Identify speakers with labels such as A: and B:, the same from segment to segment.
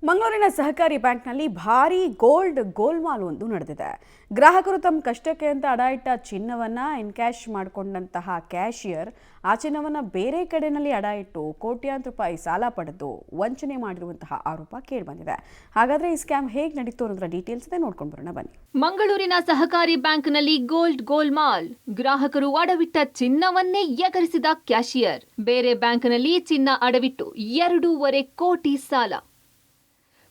A: ಮಂಗಳೂರಿನ ಸಹಕಾರಿ ಬ್ಯಾಂಕ್ನಲ್ಲಿ ಭಾರೀ ಗೋಲ್ಮಾಲ್ ಒಂದು ನಡೆದಿದೆ. ಗ್ರಾಹಕರು ತಮ್ಮ ಕಷ್ಟಕ್ಕೆ ಅಂತ ಅಡ ಇಟ್ಟ ಚಿನ್ನವನ್ನ ಎನ್ಕ್ಯಾಶ್ ಮಾಡಿಕೊಂಡಂತಹ ಕ್ಯಾಶಿಯರ್ ಆ ಚಿನ್ನವನ್ನ ಬೇರೆ ಕಡೆಯಲ್ಲಿ ಅಡ ಇಟ್ಟು ಕೋಟ್ಯಾಂತರ ರೂಪಾಯಿ ಸಾಲ ಪಡೆದು ವಂಚನೆ ಮಾಡಿರುವಂತಹ ಆರೋಪ ಕೇಳಿಬಂದಿದೆ. ಹಾಗಾದ್ರೆ ಈ ಸ್ಕ್ಯಾಮ್ ಹೇಗೆ ನಡೀತು ಅನ್ನೋದರ ಡೀಟೇಲ್ಸ್ ಇದೆ, ನೋಡ್ಕೊಂಡು ಬರೋಣ ಬನ್ನಿ.
B: ಮಂಗಳೂರಿನ ಸಹಕಾರಿ ಬ್ಯಾಂಕ್ನಲ್ಲಿ ಗೋಲ್ಮಾಲ್. ಗ್ರಾಹಕರು ಅಡವಿಟ್ಟ ಚಿನ್ನವನ್ನೇ ಎಗರಿಸಿದ ಕ್ಯಾಶಿಯರ್. ಬೇರೆ ಬ್ಯಾಂಕ್ನಲ್ಲಿ ಚಿನ್ನ ಅಡವಿಟ್ಟು 2.5 ಕೋಟಿ ಸಾಲ.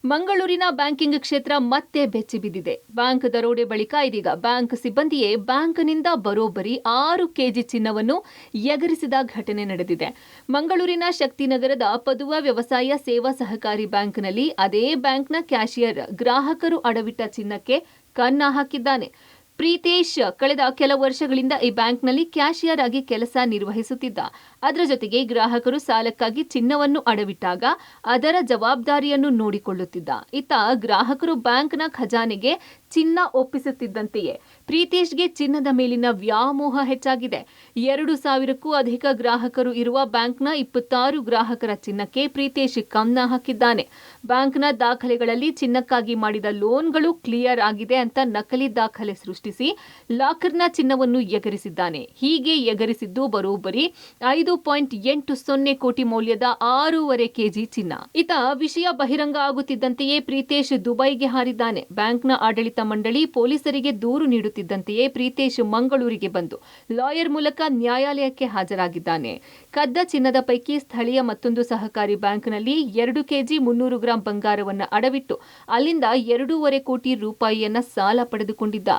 B: ಮಂಗಳೂರಿನ ಬ್ಯಾಂಕಿಂಗ್ ಕ್ಷೇತ್ರ ಮತ್ತೆ ಬೆಚ್ಚಿಬಿದ್ದಿದೆ. ಬ್ಯಾಂಕ್ ದರೋಡೆ ಬಳಿಕ ಇದೀಗ ಬ್ಯಾಂಕ್ ಸಿಬ್ಬಂದಿಯೇ ಬ್ಯಾಂಕ್ನಿಂದ ಬರೋಬ್ಬರಿ 6 ಕೆಜಿ ಚಿನ್ನವನ್ನು ಎಗರಿಸಿದ ಘಟನೆ ನಡೆದಿದೆ. ಮಂಗಳೂರಿನ ಶಕ್ತಿನಗರದ ಪದುವ ವ್ಯವಸಾಯ ಸೇವಾ ಸಹಕಾರಿ ಬ್ಯಾಂಕ್ನಲ್ಲಿ ಅದೇ ಬ್ಯಾಂಕ್ನ ಕ್ಯಾಶಿಯರ್ ಗ್ರಾಹಕರು ಅಡವಿಟ್ಟ ಚಿನ್ನಕ್ಕೆ ಕನ್ನ ಹಾಕಿದ್ದಾನೆ. ಪ್ರೀತೇಶ್ ಕಳೆದ ಕೆಲ ವರ್ಷಗಳಿಂದ ಈ ಬ್ಯಾಂಕ್ನಲ್ಲಿ ಕ್ಯಾಶಿಯರ್ ಆಗಿ ಕೆಲಸ ನಿರ್ವಹಿಸುತ್ತಿದ್ದ. ಅದರ ಜೊತೆಗೆ ಗ್ರಾಹಕರು ಸಾಲಕ್ಕಾಗಿ ಚಿನ್ನವನ್ನು ಅಡವಿಟ್ಟಾಗ ಅದರ ಜವಾಬ್ದಾರಿಯನ್ನು ನೋಡಿಕೊಳ್ಳುತ್ತಿದ್ದ. ಇತ್ತ ಗ್ರಾಹಕರು ಬ್ಯಾಂಕ್ನ ಖಜಾನೆಗೆ ಚಿನ್ನ ಒಪ್ಪಿಸುತ್ತಿದ್ದಂತೆಯೇ ಪ್ರೀತೇಶ್ಗೆ ಚಿನ್ನದ ಮೇಲಿನ ವ್ಯಾಮೋಹ ಹೆಚ್ಚಾಗಿದೆ. 2,000ಕ್ಕೂ ಅಧಿಕ ಗ್ರಾಹಕರು ಇರುವ ಬ್ಯಾಂಕ್ನ 26 ಗ್ರಾಹಕರ ಚಿನ್ನಕ್ಕೆ ಪ್ರೀತೇಶ್ ಕನ್ನ ಹಾಕಿದ್ದಾನೆ. ಬ್ಯಾಂಕ್ನ ದಾಖಲೆಗಳಲ್ಲಿ ಚಿನ್ನಕ್ಕಾಗಿ ಮಾಡಿದ ಲೋನ್ಗಳು ಕ್ಲಿಯರ್ ಆಗಿದೆ ಅಂತ ನಕಲಿ ದಾಖಲೆ ಸೃಷ್ಟಿಸಿ ಲಾಕರ್ನ ಚಿನ್ನವನ್ನು ಎಗರಿಸಿದ್ದಾನೆ. ಹೀಗೆ ಎಗರಿಸಿದ್ದು ಬರೋಬ್ಬರಿ 5.80 ಕೋಟಿ ಮೌಲ್ಯದ 6.5 ಕೆಜಿ ಚಿನ್ನ. ಇತ ವಿಷಯ ಬಹಿರಂಗ ಆಗುತ್ತಿದ್ದಂತೆಯೇ ಪ್ರೀತೇಶ್ ದುಬೈಗೆ ಹಾರಿದ್ದಾನೆ. ಬ್ಯಾಂಕ್ನ ಆಡಳಿತ ಮಂಡಳಿ ಪೊಲೀಸರಿಗೆ ದೂರು ನೀಡುತ್ತಿದ್ದಂತೆಯೇ ಪ್ರೀತೇಶ್ ಮಂಗಳೂರಿಗೆ ಬಂದು ಲಾಯರ್ ಮೂಲಕ ನ್ಯಾಯಾಲಯಕ್ಕೆ ಹಾಜರಾಗಿದ್ದಾನೆ. ಕದ್ದ ಚಿನ್ನದ ಪೈಕಿ ಸ್ಥಳೀಯ ಮತ್ತೊಂದು ಸಹಕಾರಿ ಬ್ಯಾಂಕ್ನಲ್ಲಿ 2 ಕೆಜಿ 300 ಗ್ರಾಂ ಬಂಗಾರವನ್ನು ಅಡವಿಟ್ಟು ಅಲ್ಲಿಂದ 2.5 ಕೋಟಿ ರೂಪಾಯಿಯನ್ನ ಸಾಲ ಪಡೆದುಕೊಂಡಿದ್ದ.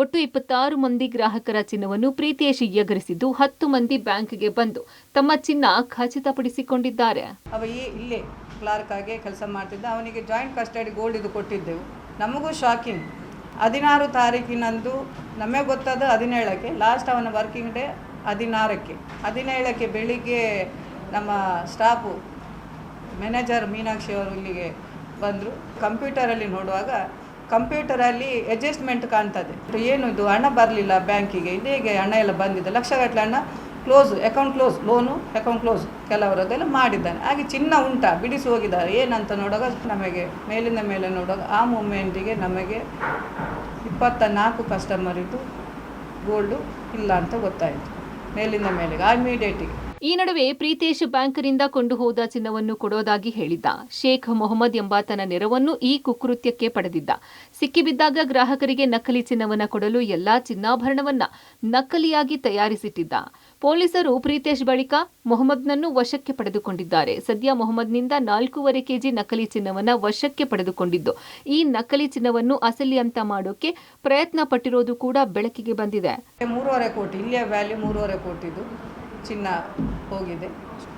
B: ಒಟ್ಟು 26 ಮಂದಿ ಗ್ರಾಹಕರ ಚಿನ್ನವನ್ನು ಪ್ರೀತೇಶ್ ಎಗರಿಸಿದ್ದು 10 ಮಂದಿ ಬ್ಯಾಂಕ್ಗೆ ಬಂದು ತಮ್ಮ ಚಿನ್ನ ಖಚಿತಪಡಿಸಿಕೊಂಡಿದ್ದಾರೆ.
C: ಇಲ್ಲೇ ಕ್ಲಾರ್ಕ್ ಆಗಿ ಕೆಲಸ ಮಾಡ್ತಿದ್ದ. ಅವನಿಗೆ ಜಾಯಿಂಟ್ ಕಸ್ಟಡಿ ಗೋಲ್ಡ್ ಇದು ಕೊಟ್ಟಿದ್ದೆವು. ನಮಗೂ ಶಾಕಿಂಗ್. 16 ತಾರೀಕಿನಂದು ನಮಗೆ ಗೊತ್ತಾದ 17ಕ್ಕೆ, ಲಾಸ್ಟ್ ಅವನ ವರ್ಕಿಂಗ್ ಡೇ 16ಕ್ಕೆ. 17ಕ್ಕೆ ಬೆಳಿಗ್ಗೆ ನಮ್ಮ ಸ್ಟಾಫು ಮ್ಯಾನೇಜರ್ ಮೀನಾಕ್ಷಿ ಅವರು ಇಲ್ಲಿಗೆ ಬಂದರು. ಕಂಪ್ಯೂಟರಲ್ಲಿ ನೋಡುವಾಗ ಕಂಪ್ಯೂಟರಲ್ಲಿ ಅಡ್ಜಸ್ಟ್ಮೆಂಟ್ ಕಾಣ್ತದೆ. ಏನು ಇದು ಹಣ ಬರಲಿಲ್ಲ ಬ್ಯಾಂಕಿಗೆ, ಇದೇಗೆ ಹಣ ಎಲ್ಲ ಬಂದಿದೆ, ಲಕ್ಷಗಟ್ಟಲೆ ಹಣ account close, loan account close ಕೆಲವರದ್ದೆಲ್ಲ ಮಾಡಿದ್ದಾನೆ. ಹಾಗೆ ಚಿನ್ನ ಉಂಟಾ ಬಿಡಿಸಿ ಹೋಗಿದ್ದಾರೆ ಏನಂತ ನೋಡುವಾಗ ನಮಗೆ ಮೇಲಿಂದ ಮೇಲೆ ನೋಡುವಾಗ ಆ ಮೂಮೆಂಟಿಗೆ ನಮಗೆ 24 ಕಸ್ಟಮರಿದ್ದು ಗೋಲ್ಡು ಇಲ್ಲ ಅಂತ ಗೊತ್ತಾಯಿತು ಮೇಲಿಂದ ಮೇಲೆಗೆ ಇಮಿಡಿಯೇಟಿಗೆ.
B: ಈ ನಡುವೆ ಪ್ರೀತೇಶ್ ಬ್ಯಾಂಕ್ನಿಂದ ಕೊಂಡು ಹೋದ ಚಿನ್ನವನ್ನು ಕೊಡೋದಾಗಿ ಹೇಳಿದ್ದ. ಶೇಖ್ ಮೊಹಮ್ಮದ್ ಎಂಬಾತನ ನೆರವನ್ನು ಈ ಕುಕೃತ್ಯಕ್ಕೆ ಪಡೆದಿದ್ದ. ಸಿಕ್ಕಿಬಿದ್ದಾಗ ಗ್ರಾಹಕರಿಗೆ ನಕಲಿ ಚಿನ್ನವನ್ನು ಕೊಡಲು ಎಲ್ಲಾ ಚಿನ್ನಾಭರಣವನ್ನ ನಕಲಿಯಾಗಿ ತಯಾರಿಸಿಟ್ಟಿದ್ದ. ಪೊಲೀಸರು ಪ್ರೀತೇಶ್ ಬಳಿಕ ಮೊಹಮ್ಮದ್ನನ್ನು ವಶಕ್ಕೆ ಪಡೆದುಕೊಂಡಿದ್ದಾರೆ. ಸದ್ಯ ಮೊಹಮ್ಮದ್ನಿಂದ 4.5 ಕೆಜಿ ನಕಲಿ ಚಿನ್ನವನ್ನ ವಶಕ್ಕೆ ಪಡೆದುಕೊಂಡಿದ್ದು, ಈ ನಕಲಿ ಚಿನ್ನವನ್ನು ಅಸಲಿ ಅಂತ ಮಾಡೋಕೆ ಪ್ರಯತ್ನ ಪಟ್ಟಿರೋದು ಕೂಡ ಬೆಳಕಿಗೆ ಬಂದಿದೆ.
C: 3.5 ಕೋಟಿ, ಇಲ್ಲಿಯ ವ್ಯಾಲ್ಯೂ 3.5 ಕೋಟಿದು ಚಿನ್ನ ಹೋಗಿದೆ,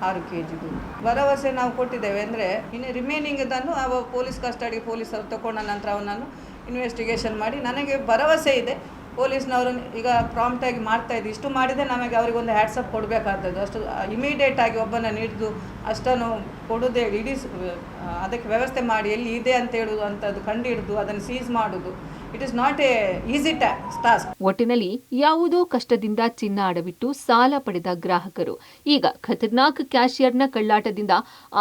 C: 6 ಕೆಜಿದು. ಭರವಸೆ ನಾವು ಕೊಟ್ಟಿದ್ದೇವೆ. ಅಂದರೆ ಇನ್ನು ರಿಮೈನಿಂಗ್ ಇದನ್ನು ಪೊಲೀಸ್ ಕಸ್ಟಡಿ ಪೊಲೀಸರು ತಗೊಂಡ ನಂತರ ಅವನನ್ನು ಇನ್ವೆಸ್ಟಿಗೇಷನ್ ಮಾಡಿ ನನಗೆ ಭರವಸೆ ಇದೆ ಪೊಲೀಸ್ನವರು ಈಗ ಪ್ರಾಂಪ್ಟಾಗಿ ಮಾಡ್ತಾ ಇದ್ದು. ಇಷ್ಟು ಮಾಡಿದರೆ ನಮಗೆ ಅವರಿಗೊಂದು ಹ್ಯಾಟ್ಸಪ್ ಕೊಡಬೇಕಾಗ್ತದೆ. ಅಷ್ಟು ಇಮಿಡಿಯೇಟ್ ಆಗಿ ಒಬ್ಬನ ಹಿಡಿದು ಅಷ್ಟನ್ನು ಕೊಡೋದೇ ಇಡೀ ಅದಕ್ಕೆ ವ್ಯವಸ್ಥೆ ಮಾಡಿ ಎಲ್ಲಿ ಇದೆ ಅಂತ ಹೇಳುವುದು ಅಂಥದ್ದು ಕಂಡು ಹಿಡಿದು ಅದನ್ನು ಸೀಸ್ ಮಾಡೋದು it is not A easy task.
B: ಒಟ್ಟಿನಲ್ಲಿ ಯಾವುದೋ ಕಷ್ಟದಿಂದ ಚಿನ್ನ ಅಡವಿಟ್ಟು ಸಾಲ ಪಡೆದ ಗ್ರಾಹಕರು ಈಗ ಖತರ್ನಾಕ್ ಕ್ಯಾಶಿಯರ್ನ ಕಳ್ಳಾಟದಿಂದ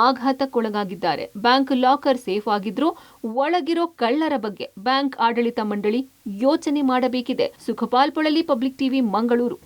B: ಆಘಾತಕ್ಕೊಳಗಾಗಿದ್ದಾರೆ. ಬ್ಯಾಂಕ್ ಲಾಕರ್ ಸೇಫ್ ಆಗಿದ್ರೂ ಒಳಗಿರೋ ಕಳ್ಳರ ಬಗ್ಗೆ ಬ್ಯಾಂಕ್ ಆಡಳಿತ ಮಂಡಳಿ ಯೋಚನೆ ಮಾಡಬೇಕಿದೆ. Sukhpal Polali, public TV, Mangaluru.